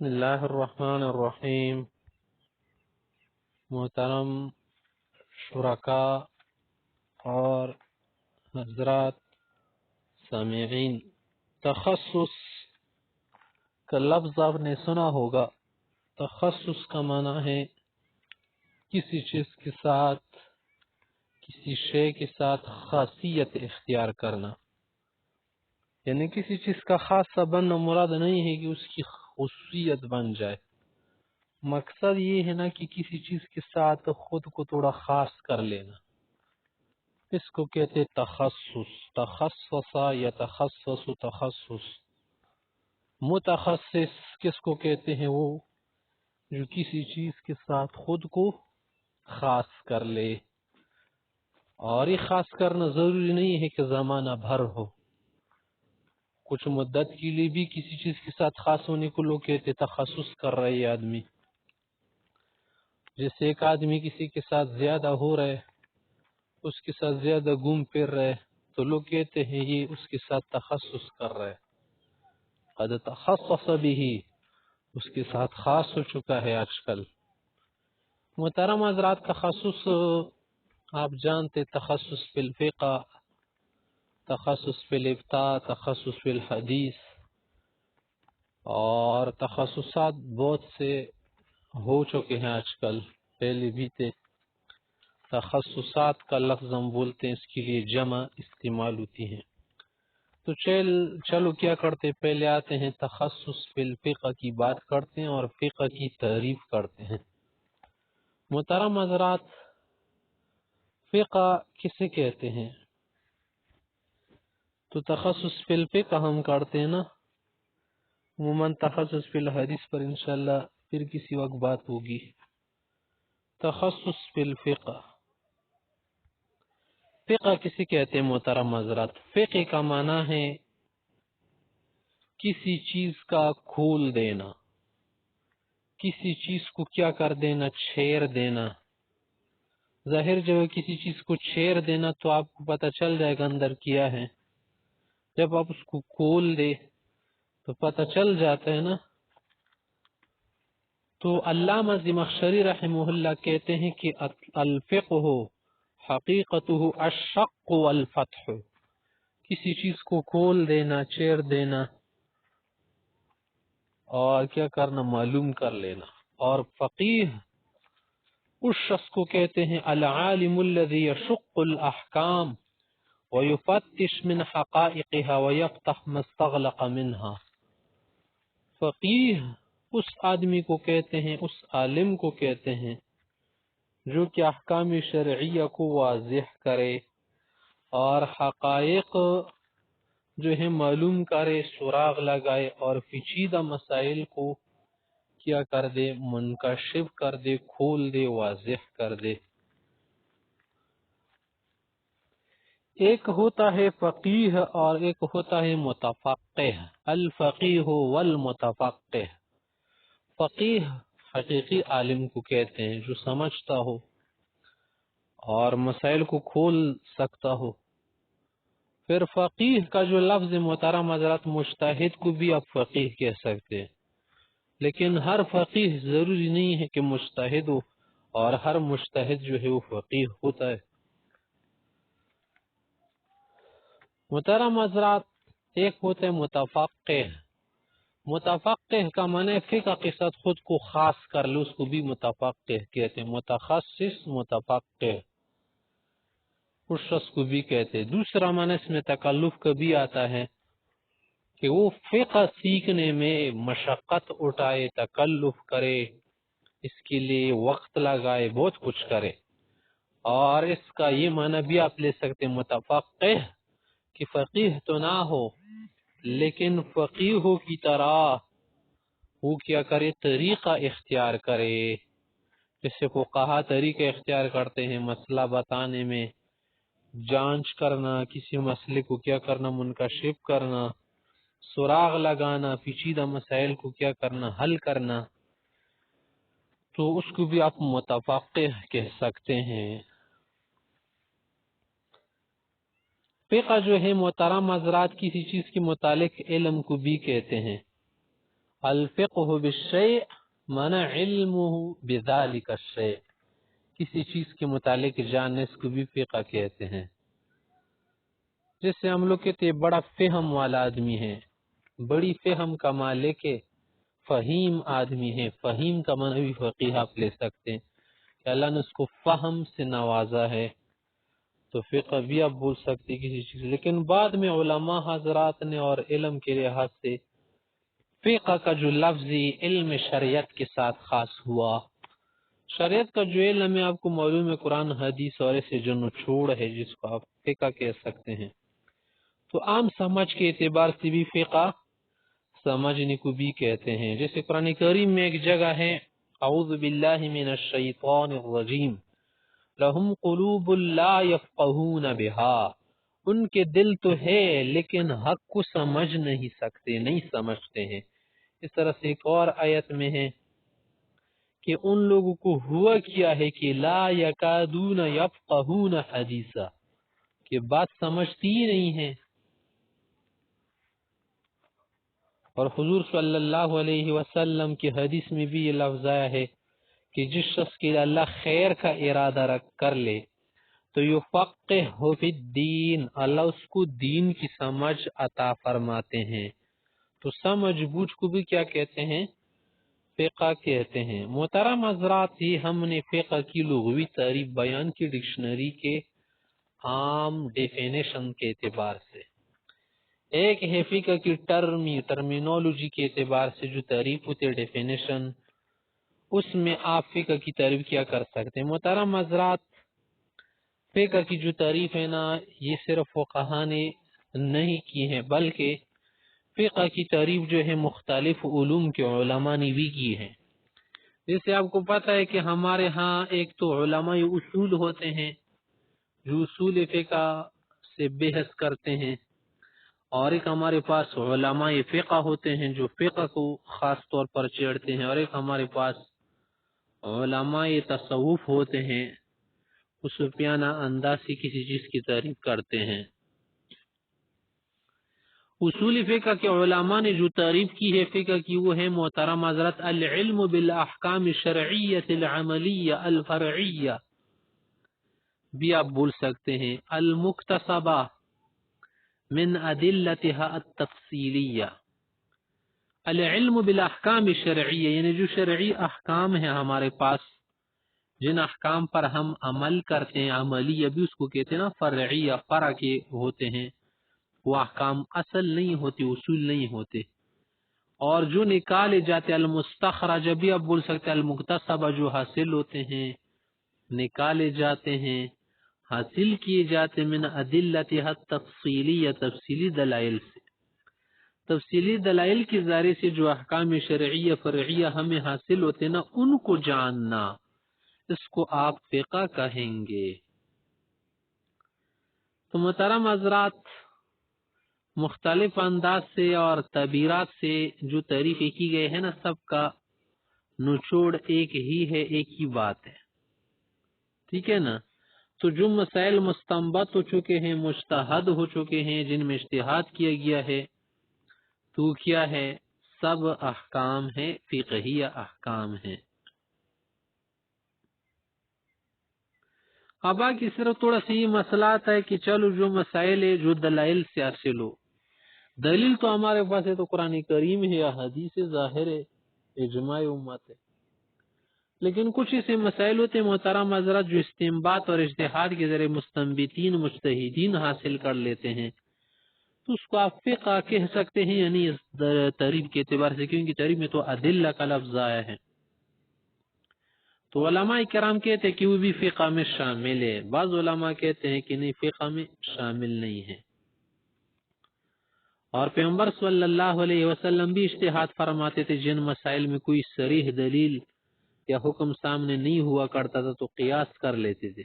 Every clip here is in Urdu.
بسم اللہ الرحمن الرحیم۔ محترم شرکاء اور حضرات سامعین، تخصص کا لفظ آپ نے سنا ہوگا۔ تخصص کا معنی ہے کسی چیز کے ساتھ، کسی شے کے ساتھ خاصیت اختیار کرنا، یعنی کسی چیز کا خاصہ بننا مراد نہیں ہے کہ اس کی خصوصیت بن جائے، مقصد یہ ہے نا کہ کسی چیز کے ساتھ خود کو تھوڑا خاص کر لینا، اس کو کہتے تخصص۔ تخصص یا تخصص تخصص۔ متخصص کس کو کہتے ہیں؟ وہ جو کسی چیز کے ساتھ خود کو خاص کر لے، اور یہ خاص کرنا ضروری نہیں ہے کہ زمانہ بھر ہو، کچھ مدت کے لیے بھی کسی چیز کے ساتھ خاص ہونے کو لوگ کہتے تخصص کر رہے آدمی۔ جیسے ایک آدمی کسی کے ساتھ زیادہ ہو رہے، اس کے ساتھ زیادہ گھوم پھر رہے، تو لوگ کہتے ہیں یہ اس کے ساتھ تخصص کر رہے، قد تخصص بھی، اس کے ساتھ خاص ہو چکا ہے آج کل۔ محترم حضرات، تخصص آپ جانتے، تخصص فی الفقہ، تخصص فی الافتاء، تخصص فی الحدیث، اور تخصصات بہت سے ہو چکے ہیں آج کل، پہلے بھی تھے۔ تخصصات کا لفظ ہم بولتے ہیں، اس کے لیے جمع استعمال ہوتی ہیں۔ تو چلو کیا کرتے، پہلے آتے ہیں تخصص فی الفقہ کی بات کرتے ہیں اور فقہ کی تعریف کرتے ہیں۔ محترم حضرات، فقہ کسے کہتے ہیں؟ تو تخصص فی الفقہ ہم کرتے ہیں نا، عموماً تخصص فی الحدیث پر انشاءاللہ پھر کسی وقت بات ہوگی۔ تخصص فی الفقہ، فقہ کسے کہتے ہیں محترم حضرات؟ فقہ کا معنی ہے کسی چیز کا کھول دینا، کسی چیز کو کیا کر دینا، چھیر دینا۔ ظاہر جو ہے کسی چیز کو چھیر دینا تو آپ کو پتہ چل جائے گا اندر کیا ہے، جب آپ اس کو کھول دے تو پتہ چل جاتا ہے نا۔ تو علامہ زمخشری رحمہ اللہ کہتے ہیں کہ الفقہ حقیقتہ الشق والفتح، کسی چیز کو کھول دینا، چیر دینا، اور کیا کرنا، معلوم کر لینا۔ اور فقیہ اس شخص کو کہتے ہیں العالم الذي يشق الاحکام ويفتش من حقائقها ويفتح ما استغلق منها۔ فقیہ اس آدمی کو کہتے ہیں، اس عالم کو کہتے ہیں جو کہ احکام شرعیہ کو واضح کرے اور حقائق جو ہے معلوم کرے، سراغ لگائے، اور پیچیدہ مسائل کو کیا کر دے، منکشف کر دے، کھول دے، واضح کر دے۔ ایک ہوتا ہے فقیہ اور ایک ہوتا ہے متفقہ، الفقیہ والمتفقہ۔ فقیہ حقیقی عالم کو کہتے ہیں جو سمجھتا ہو اور مسائل کو کھول سکتا ہو۔ پھر فقیہ کا جو لفظ محترم حضرات، مجتہد کو بھی آپ فقیہ کہہ سکتے ہیں، لیکن ہر فقیہ ضروری نہیں ہے کہ مجتہد ہو، اور ہر مجتہد جو ہے وہ فقیہ ہوتا ہے۔ محترم حضرات، ایک ہوتا ہے متفقہ۔ متفقہ کا معنی فقہ کے ساتھ خود کو خاص کر لے، اس کو بھی متفقہ کہتے ہیں۔ متخصص، متفقہ، اس شخص کو بھی کہتے ہیں۔ دوسرا معنی اس میں تکلف کا بھی آتا ہے کہ وہ فقہ سیکھنے میں مشقت اٹھائے، تکلف کرے، اس کے لیے وقت لگائے، بہت کچھ کرے۔ اور اس کا یہ معنی بھی آپ لے سکتے ہیں متفقہ، کہ فقیہ تو نہ ہو لیکن فقیہوں کی طرح وہ کیا کرے، طریقہ اختیار کرے۔ جیسے فقہا طریقہ اختیار کرتے ہیں مسئلہ بتانے میں، جانچ کرنا، کسی مسئلے کو کیا کرنا، منکشف کرنا، سراغ لگانا، پیچیدہ مسائل کو کیا کرنا، حل کرنا، تو اس کو بھی آپ متفقہ کہہ سکتے ہیں۔ فقہ جو ہے محترم حضرات، کسی چیز کے متعلق علم کو بھی کہتے ہیں، الفقہ بالشیء معنی علمہ بذالک الشیء، کسی چیز کے متعلق جاننے اس کو بھی فقہ کہتے ہیں. جیسے ہم لوگ کہتے ہیں بڑا فہم والا آدمی ہے، بڑی فہم کا مالک ہے، فہیم آدمی ہے. فہیم کا معنی بھی فقیہ آپ لے سکتے ہیں کہ اللہ نے اس کو فہم سے نوازا ہے، تو فقہ بھی آپ بول سکتے ہیں کسی چیز. لیکن بعد میں علماء حضرات نے اور علم کے لحاظ سے فقہ کا جو لفظی علم شریعت کے ساتھ خاص ہوا. شریعت کا جو علم ہے آپ کو معلوم ہے، قرآن حدیث اور ایسے جو نچوڑ ہے جس کو آپ فقہ کہہ سکتے ہیں. تو عام سمجھ کے اعتبار سے بھی فقہ سمجھنے کو بھی کہتے ہیں. جیسے قرآن کریم میں ایک جگہ ہے اعوذ باللہ من الشیطان الرجیم لہم قلوب لا یفقہون بہا، ان کے دل تو ہے لیکن حق کو سمجھ نہیں سکتے، نہیں سمجھتے ہیں. اس طرح سے ایک اور آیت میں ہے کہ ان لوگوں کو ہوا کیا ہے کہ لا یکادون یفقہون حدیثا، کہ بات سمجھتی ہی نہیں ہے. اور حضور صلی اللہ علیہ وسلم کی حدیث میں بھی یہ لفظ آیا ہے کہ جس شخص کے لیے اللہ خیر کا ارادہ رکھ کر لے تو یفقہہ فی الدین، اللہ اس کو دین کی سمجھ عطا فرماتے ہیں. تو سمجھ بوجھ کو بھی کیا کہتے ہیں؟ فقہ کہتے ہیں. محترم حضرات، ہی ہم نے فقہ کی لغوی تعریف بیان کی ڈکشنری کے عام ڈیفینیشن کے اعتبار سے. ایک ہے فقہ کی ٹرمینالوجی کے اعتبار سے جو تعریف ہوتے ڈیفینیشن، اس میں آپ فقہ کی تعریف کیا کر سکتے ہیں. محترم حضرات، فقہ کی جو تعریف ہے نا، یہ صرف فقہا نے نہیں کی ہے، بلکہ فقہ کی تعریف جو ہے مختلف علوم کے علماء نے بھی کی ہے. جیسے آپ کو پتہ ہے کہ ہمارے ہاں ایک تو علماء اصول ہوتے ہیں جو اصول فقہ سے بحث کرتے ہیں، اور ایک ہمارے پاس علماء فقہ ہوتے ہیں جو فقہ کو خاص طور پر چھیڑتے ہیں، اور ایک ہمارے پاس علماء تصوف ہوتے ہیں، صوفیانہ انداز سے کسی چیز کی تعریف کرتے ہیں. اصول فقہ کے علماء نے جو تعریف کی ہے فقہ کی، وہ ہے محترم حضرت العلم بالاحکام الشرعیہ العملیہ الفرعیہ، بھی آپ بول سکتے ہیں المکتسبہ من ادلتها التفصیلیہ. العلم بالاحکام الشرعیہ یعنی جو شرعی احکام ہیں ہمارے پاس، جن احکام پر ہم عمل کرتے ہیں، عملیہ بھی اس کو کہتے ہیں نا، فرعیہ فرع کے ہوتے ہیں، وہ احکام اصل نہیں ہوتے، اصول نہیں ہوتے. اور جو نکالے جاتے المستخرج بھی آپ بول سکتے ہیں، المکتسبہ جو حاصل ہوتے ہیں، نکالے جاتے ہیں، حاصل کیے جاتے من ادلتها التفصیلیہ تفصیلی دلائل سے. تفصیلی دلائل کے ذریعے سے جو احکام شرعیہ فرعیہ ہمیں حاصل ہوتے نا، ان کو جاننا، اس کو آپ فقہ کہیں گے. تو محترم حضرات، مختلف انداز سے اور تعبیرات سے جو تعریفیں کی گئی ہے نا، سب کا نچوڑ ایک ہی ہے، ایک ہی بات ہے. ٹھیک ہے نا؟ تو جو مسائل مستنبط ہو چکے ہیں، مجتہد ہو چکے ہیں، جن میں اجتہاد کیا گیا ہے، تو کیا ہے؟ سب احکام ہے، فقہی احکام ہے. اب کی صرف تھوڑا سی یہ مسئلہ آتا ہے کہ چلو جو مسائل ہے جو دلائل سے حاصل ہو، دلیل تو ہمارے پاس ہے، تو قرآن کریم ہے یا حدیث ظاہر ہے، اجماع امت ہے. لیکن کچھ ایسے مسائل ہوتے ہیں محترم حضرات جو استنباط اور اجتہاد کے ذریعے مستنبطین مجتہدین حاصل کر لیتے ہیں، تو اس کو آپ فقہ کہہ سکتے ہیں، یعنی اس تعریف کے اعتبار سے، کیونکہ تعریف میں تو ادلہ کا لفظ آیا ہے. تو علماء کرام کہتے ہیں کہ وہ بھی فقہ میں شامل ہے، بعض علماء کہتے ہیں کہ نہیں، فقہ میں شامل نہیں ہے. اور پیغمبر صلی اللہ علیہ وسلم بھی اجتہاد فرماتے تھے، جن مسائل میں کوئی صریح دلیل یا حکم سامنے نہیں ہوا کرتا تھا تو قیاس کر لیتے تھے.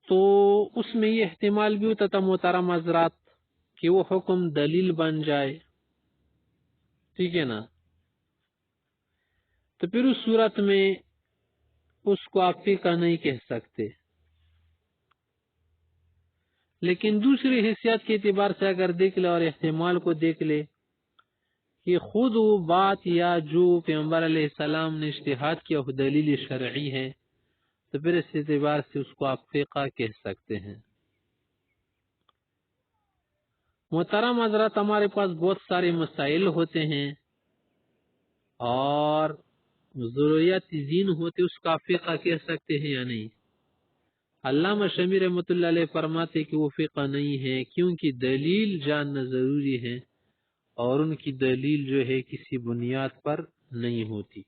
تو اس میں یہ احتمال بھی ہوتا تھا محترم حضرات کہ وہ حکم دلیل بن جائے. ٹھیک ہے نا؟ تو پھر اس صورت میں اس کو آپ فقہ نہیں کہہ سکتے. لیکن دوسری حیثیت کے اعتبار سے اگر دیکھ لے اور احتمال کو دیکھ لے کہ خود وہ بات یا جو پیغمبر علیہ السلام نے اجتہاد کیا وہ دلیل شرعی ہے تو پھر اس اعتبار سے اس کو آپ فقہ کہہ سکتے ہیں۔ محترم حضرات، ہمارے پاس بہت سارے مسائل ہوتے ہیں اور ضروریات دین ہوتے، اس کا فقہ کہہ سکتے ہیں یا نہیں؟ علامہ شامی رحمۃ اللہ علیہ فرماتے کہ وہ فقہ نہیں ہے، کیونکہ دلیل جاننا ضروری ہے اور ان کی دلیل جو ہے کسی بنیاد پر نہیں ہوتی۔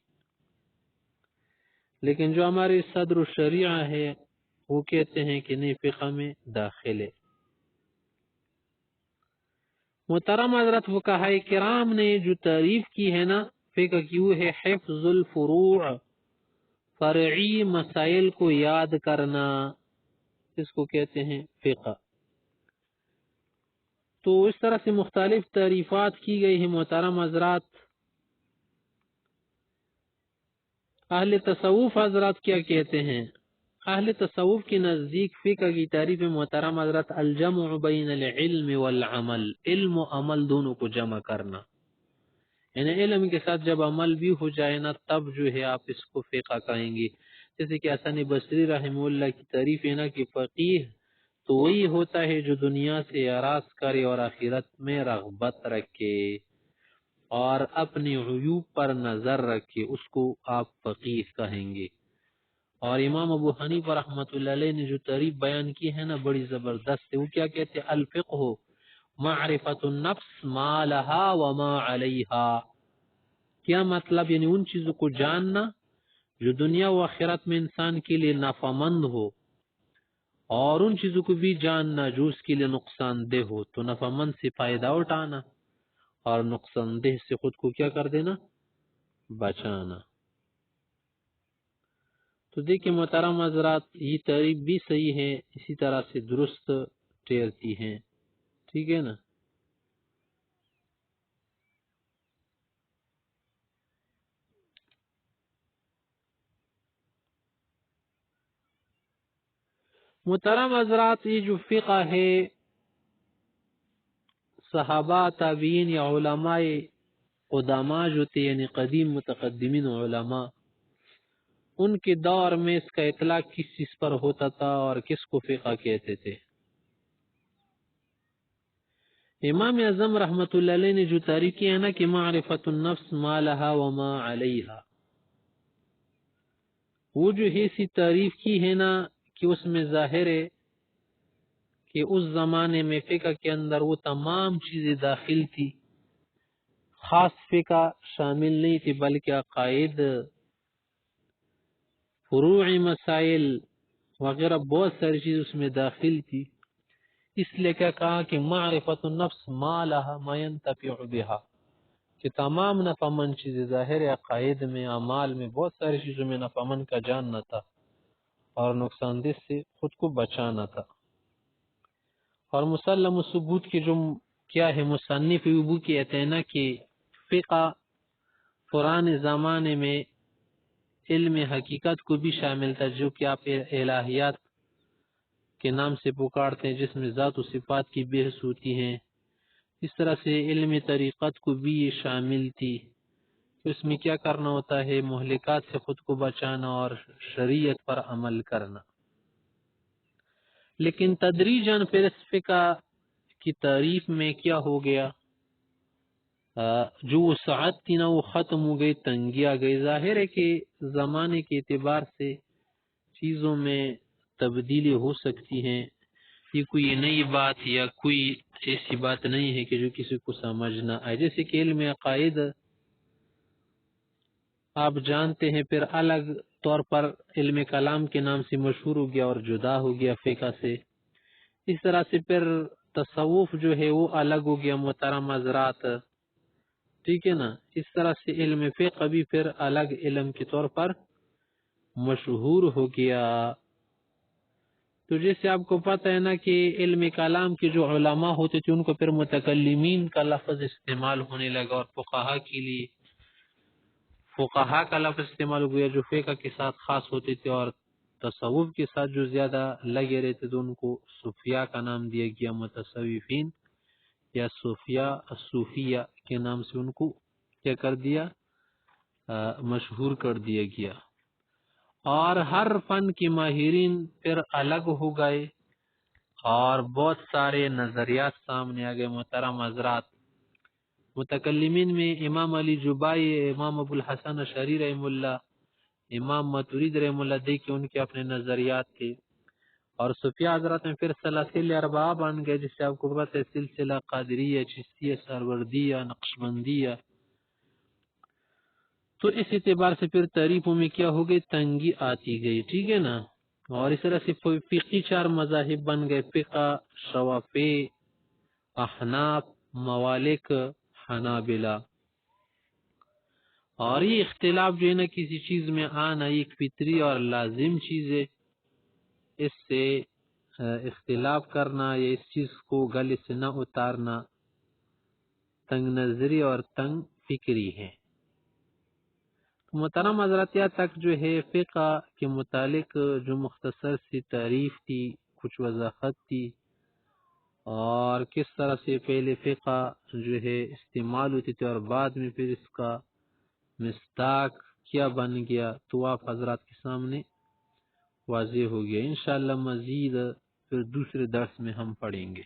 لیکن جو ہمارے صدر الشریعہ ہے وہ کہتے ہیں کہ نہیں، فقہ میں داخل ہے۔ محترم حضرت، فقہاء کرام نے جو تعریف کی ہے نا فقہ کی، وہ ہے حفظ الفروع، فرعی مسائل کو یاد کرنا، اس کو کہتے ہیں فقہ۔ تو اس طرح سے مختلف تعریفات کی گئی ہیں محترم حضرات۔ اہل تصوف حضرات کیا کہتے ہیں؟ اہل تصوف کے نزدیک فقہ کی تعریف محترم حضرت الجمع بین العلم والعمل، علم و عمل دونوں کو جمع کرنا، یعنی علم کے ساتھ جب عمل بھی ہو جائے نا تب جو ہے آپ اس کو فقہ کہیں گے۔ جیسے کہ حسن بصری رحمہ اللہ کی تعریف ہے نا کہ فقیہ تو وہی ہوتا ہے جو دنیا سے اعراض کرے اور آخرت میں رغبت رکھے اور اپنی عیوب پر نظر رکھے، اس کو آپ فقیہ کہیں گے۔ اور امام ابو حنیفہ رحمۃ اللہ علیہ نے جو تعریف بیان کی ہے نا بڑی زبردست ہے، وہ کیا کہتے ہیں؟ الفقہ معرفت النفس ما لها وما علیہا۔ کیا مطلب؟ یعنی ان چیزوں کو جاننا جو دنیا و آخرت میں انسان کے لیے نفع مند ہو، اور ان چیزوں کو بھی جاننا جو اس کے لیے نقصان دہ ہو، تو نفع مند سے فائدہ اٹھانا اور نقصان دہ سے خود کو کیا کر دینا؟ بچانا۔ تو دیکھیں محترم حضرات، یہ تعریف بھی صحیح ہے، اسی طرح سے درست ٹھہرتی ہیں، ٹھیک ہے نا؟ محترم حضرات، یہ جو فقہ ہے صحابہ، تابعین یا علماء قدامى جو تھے، یعنی قدیم متقدمین علماء، ان کے دور میں اس کا اطلاق کس چیز پر ہوتا تھا اور کس کو فقہ کہتے تھے؟ امام اعظم رحمت اللہ علیہ نے جو تعریف کی ہے نا کہ معرفت النفس ما لها وما علیہا، وہ جو ہے اسی تعریف کی ہے نا کہ اس میں ظاہر ہے کہ اس زمانے میں فقہ کے اندر وہ تمام چیزیں داخل تھی، خاص فقہ شامل نہیں تھی بلکہ عقائد، فروعی مسائل وغیرہ بہت ساری چیز اس میں داخل تھی۔ اس لیے کیا کہا کہ معرفت النفس ما لها ما ينتفع بها، کہ تمام نفع مند چیزیں ظاہر عقائد میں، اعمال میں، بہت ساری چیزوں میں نفع مند کا جاننا تھا اور نقصان دہ سے خود کو بچانا تھا۔ اور مسلم و ثبوت کی جو کیا ہے مصنف وہ کہتے ہیں نا کہ فقہ پرانے زمانے میں علم حقیقت کو بھی شامل تھا، جو کہ آپ الہیات کے نام سے پکارتے ہیں، جس میں ذات و صفات کی بحث ہوتی ہیں۔ اس طرح سے علم طریقت کو بھی یہ شامل تھی، اس میں کیا کرنا ہوتا ہے؟ مہلکات سے خود کو بچانا اور شریعت پر عمل کرنا۔ لیکن تدریجاً پھر اس فقہ کی تعریف میں کیا ہو گیا؟ جو وسعت تھی نا وہ ختم ہو گئی، تنگی آ گئی۔ ظاہر ہے کہ زمانے کے اعتبار سے چیزوں میں تبدیلی ہو سکتی ہیں، یہ کوئی نئی بات یا کوئی ایسی بات نہیں ہے کہ جو کسی کو سمجھ نہ آئے۔ جیسے کہ علم عقائد آپ جانتے ہیں پھر الگ طور پر علم کلام کے نام سے مشہور ہو گیا اور جدا ہو گیا فقہ سے۔ اس طرح سے پھر تصوف جو ہے وہ الگ ہو گیا محترم حضرات، ٹھیک ہے نا؟ اس طرح سے علم فقہ بھی پھر الگ علم کے طور پر مشہور ہو گیا۔ تو جیسے آپ کو پتہ ہے نا کہ علم کلام کے جو علماء ہوتے تھے ان کو پھر متکلمین کا لفظ استعمال ہونے لگا، اور فقہا کے لیے فقہا کا لفظ استعمال ہو گیا جو فقہ کے ساتھ خاص ہوتے تھے، اور تصوف کے ساتھ جو زیادہ لگے رہتے تو ان کو صوفیاء کا نام دیا گیا، متصوفین یا صوفیہ کے نام سے ان کو کیا کر دیا، مشہور کر دیا گیا۔ اور ہر فن کے ماہرین پھر الگ ہو گئے اور بہت سارے نظریات سامنے آ گئے۔ محترم حضرات، متکلمین میں امام علی جبائی، امام ابو الحسن اشعری رحم اللہ، امام ماترید رحم اللہ، دیکھیں ان کے اپنے نظریات تھے۔ اور صوفیاء حضرات میں پھر سلاسل اربعہ بن گئے، جس سے آپ کو پتہ ہے سلسلہ قادریہ، چشتیہ، سہروردیہ، نقشبندیہ۔ تو اس اعتبار سے پھر تعریفوں میں کیا ہو گئی، تنگی آتی گئی، ٹھیک ہے نا۔ اور اس طرح سے فقہی 4 مذاہب بن گئے، فقہ، شوافی، احناف، موالک، حنابلہ۔ اور یہ اختلاف جو ہے نا کسی چیز میں آنا ایک فطری اور لازم چیز ہے، اس سے اختلاف کرنا یا اس چیز کو گلے سے نہ اتارنا تنگ نظری اور تنگ فکری ہے۔ محترم حضرات، یہاں تک جو ہے فقہ کے متعلق جو مختصر سی تعریف تھی، کچھ وضاحت تھی، اور کس طرح سے پہلے فقہ جو ہے استعمال ہوتی تھی اور بعد میں پھر اس کا مصداق کیا بن گیا، تو آپ حضرات کے سامنے واضح ہو گیا۔ انشاءاللہ مزید پھر دوسرے درس میں ہم پڑھیں گے۔